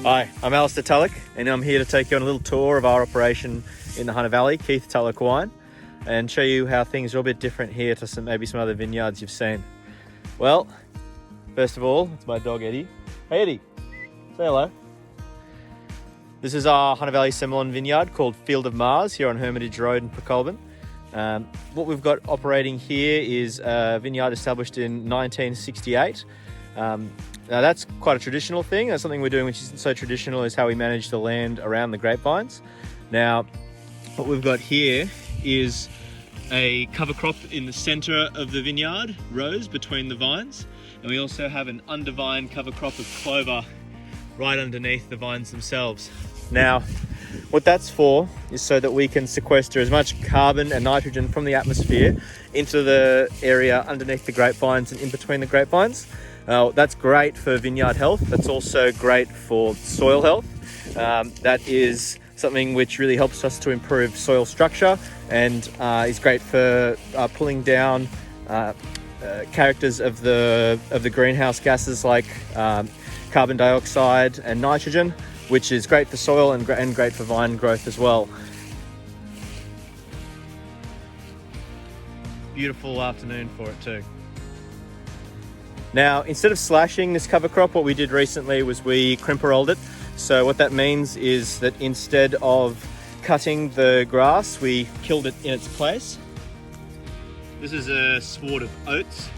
Hi, I'm Alisdair Tulloch, and I'm here to take you on a little tour of our operation in the Hunter Valley, Keith Tulloch Wine, and show you how things are a bit different here to maybe some other vineyards you've seen. Well, first of all, it's my dog Eddie. Hey Eddie, say hello. This is our Hunter Valley Semillon vineyard called Field of Mars here on Hermitage Road in Precolbin. What we've got operating here is a vineyard established in 1968. Now that's quite a traditional thing. That's something we're doing which isn't so traditional, is how we manage the land around the grapevines. Now, what we've got here is a cover crop in the center of the vineyard, rows between the vines. And we also have an undervine cover crop of clover right underneath the vines themselves. Now, what that's for is so that we can sequester as much carbon and nitrogen from the atmosphere into the area underneath the grapevines and in between the grapevines. That's great for vineyard health. That's also great for soil health. That is something which really helps us to improve soil structure and is great for pulling down characters of the greenhouse gases like carbon dioxide and nitrogen, which is great for soil and great for vine growth as well. Beautiful afternoon for it too. Now, instead of slashing this cover crop, what we did recently was we crimper-rolled it. So what that means is that instead of cutting the grass, we killed it in its place. This is a sward of oats.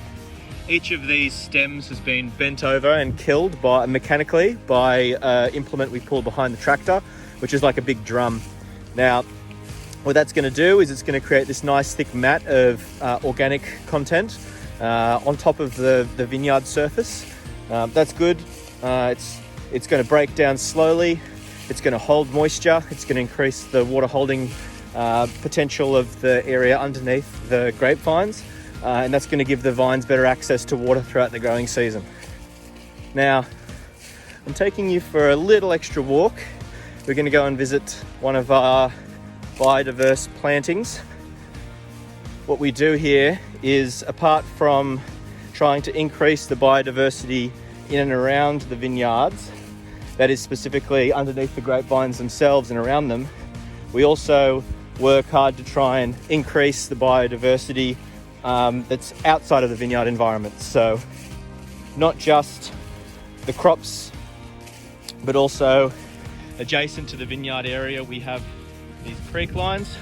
Each of these stems has been bent over and killed mechanically by an implement we pull behind the tractor, which is like a big drum. Now, what that's going to do is it's going to create this nice thick mat of organic content on top of the vineyard surface. That's good. It's going to break down slowly. It's going to hold moisture. It's going to increase the water holding potential of the area underneath the grapevines. And that's going to give the vines better access to water throughout the growing season. Now, I'm taking you for a little extra walk. We're going to go and visit one of our biodiverse plantings. What we do here is, apart from trying to increase the biodiversity in and around the vineyards, that is specifically underneath the grapevines themselves and around them, we also work hard to try and increase the biodiversity that's outside of the vineyard environment. So not just the crops, but also adjacent to the vineyard area, we have these creek lines.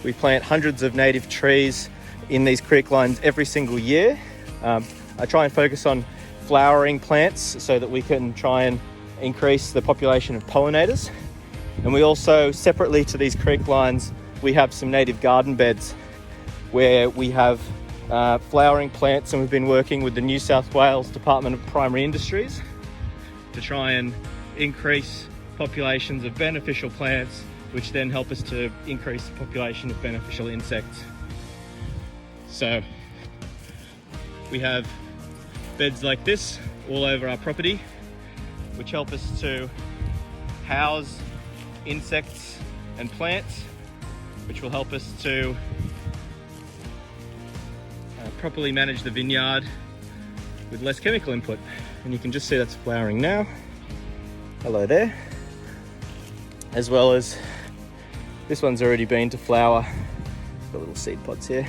We plant hundreds of native trees in these creek lines every single year. I try and focus on flowering plants so that we can try and increase the population of pollinators. And we also, separately to these creek lines, we have some native garden beds where we have flowering plants, and we've been working with the New South Wales Department of Primary Industries to try and increase populations of beneficial plants, which then help us to increase the population of beneficial insects. So we have beds like this all over our property, which help us to house insects and plants, which will help us to properly manage the vineyard with less chemical input. And you can just see that's flowering now. Hello there. As well as this one's already been to flower. Got little seed pods here.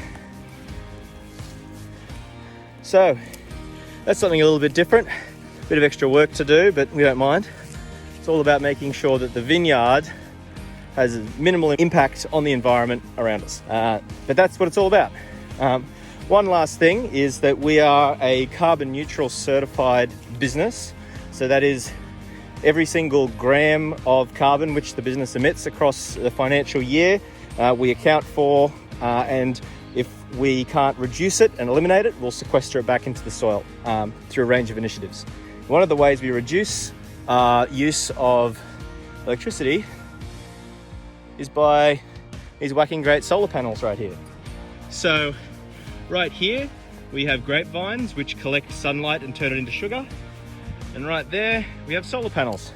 So that's something a little bit different. Bit of extra work to do, but we don't mind. It's all about making sure that the vineyard has a minimal impact on the environment around us. But that's what it's all about. One last thing is that we are a carbon neutral certified business. So that is every single gram of carbon which the business emits across the financial year, we account for, and if we can't reduce it and eliminate it, we'll sequester it back into the soil through a range of initiatives. One of the ways we reduce our use of electricity is by these whacking great solar panels right here. So right here we have grapevines which collect sunlight and turn it into sugar. And right there, we have solar panels,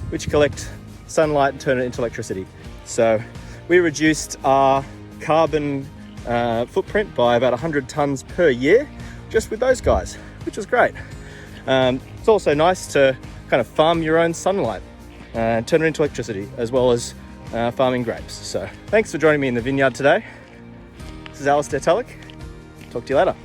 which collect sunlight and turn it into electricity. So we reduced our carbon footprint by about 100 tonnes per year, just with those guys, which was great. It's also nice to kind of farm your own sunlight and turn it into electricity, as well as farming grapes. So thanks for joining me in the vineyard today. This is Alisdair Tulloch. Talk to you later.